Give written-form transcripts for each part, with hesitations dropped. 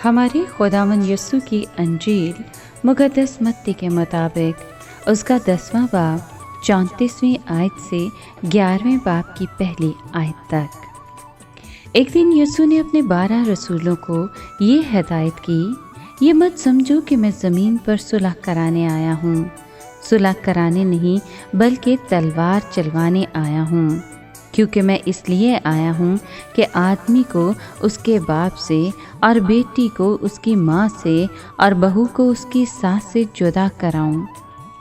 हमारे खुदावंद यीशु की अंजील मुक़द्दस मत्ती के मुताबिक उसका 10वां बाब 34वीं आयत से 11वें बाब की पहली आयत तक। एक दिन यीशु ने अपने 12 रसूलों को ये हिदायत की, ये मत समझो कि मैं ज़मीन पर सुलह कराने आया हूँ। सुलह कराने नहीं बल्कि तलवार चलवाने आया हूँ, क्योंकि मैं इसलिए आया हूँ कि आदमी को उसके बाप से और बेटी को उसकी माँ से और बहू को उसकी सास से जुदा कराऊँ,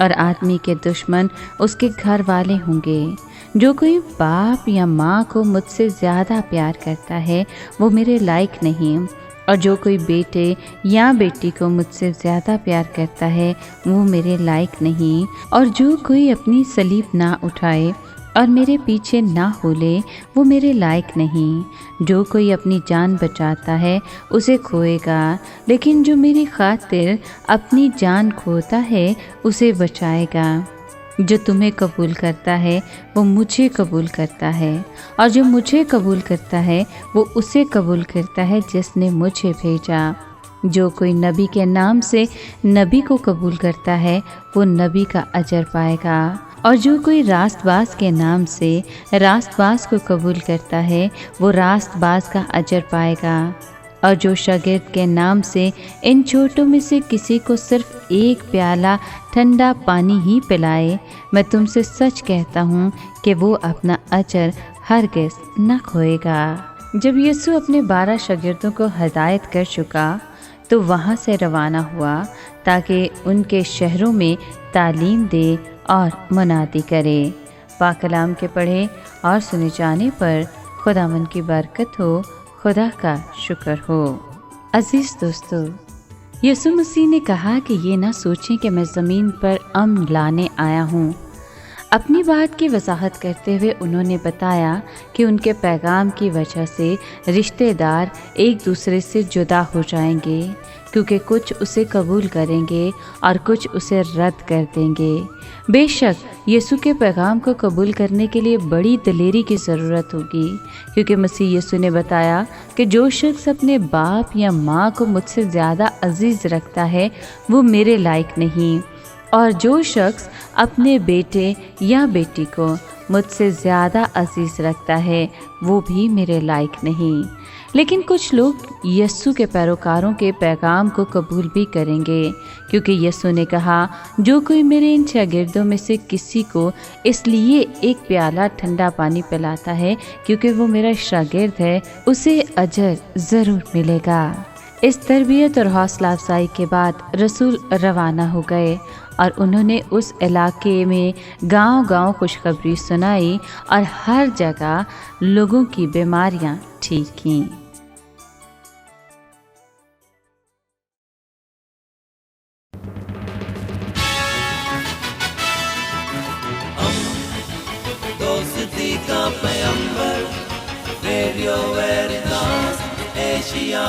और आदमी के दुश्मन उसके घर वाले होंगे। जो कोई बाप या माँ को मुझसे ज़्यादा प्यार करता है वो मेरे लायक नहीं, और जो कोई बेटे या बेटी को मुझसे ज़्यादा प्यार करता है वो मेरे लायक नहीं, और जो कोई अपनी सलीब ना उठाए और मेरे पीछे ना होले वो मेरे लायक नहीं। जो कोई अपनी जान बचाता है उसे खोएगा, लेकिन जो मेरी खातिर अपनी जान खोता है उसे बचाएगा। जो तुम्हें कबूल करता है वो मुझे कबूल करता है, और जो मुझे कबूल करता है वो उसे कबूल करता है जिसने मुझे भेजा। जो कोई नबी के नाम से नबी को कबूल करता है वो नबी का अजर पाएगा, और जो कोई रास्तबाज के नाम से रास्तबाज को कबूल करता है वो रास्तबाज का अजर पाएगा। और जो शागिर्द के नाम से इन छोटों में से किसी को सिर्फ एक प्याला ठंडा पानी ही पिलाए, मैं तुमसे सच कहता हूँ कि वो अपना अजर हरगिज़ न खोएगा। जब यीशु अपने 12 शागिर्दों को हिदायत कर चुका तो वहाँ से रवाना हुआ ताकि उनके शहरों में तालीम दे और मुनादी करे। पाक कलाम के पढ़े और सुने जाने पर खुदावंद की बरकत हो, खुदा का शुक्र हो। अजीज़ दोस्तों, यीशु मसीह ने कहा कि ये ना सोचें कि मैं ज़मीन पर अमन लाने आया हूँ। अपनी बात की वजाहत करते हुए उन्होंने बताया कि उनके पैगाम की वजह से रिश्तेदार एक दूसरे से जुदा हो जाएंगे, क्योंकि कुछ उसे कबूल करेंगे और कुछ उसे रद्द कर देंगे। बेशक यीशु के पैगाम को कबूल करने के लिए बड़ी दिलेरी की ज़रूरत होगी, क्योंकि मसीह यीशु ने बताया कि जो शख्स अपने बाप या माँ को मुझसे ज़्यादा अजीज़ रखता है वो मेरे लायक नहीं, और जो शख्स अपने बेटे या बेटी को मुझसे ज़्यादा अजीज़ रखता है वो भी मेरे लायक नहीं। लेकिन कुछ लोग यीशु के पैरोकारों के पैगाम को कबूल भी करेंगे, क्योंकि यीशु ने कहा, जो कोई मेरे इन शागिर्दों में से किसी को इसलिए एक प्याला ठंडा पानी पिलाता है क्योंकि वो मेरा शागिर्द है, उसे अजर ज़रूर मिलेगा। इस तरबियत और हौसला अफजाई के बाद रसूल रवाना हो गए और उन्होंने उस इलाके में गांव-गांव खुशखबरी सुनाई और हर जगह लोगों की बीमारियां ठीक कीं। दोस्ती का पैगंबर, रेडियो वेरितास एशिया।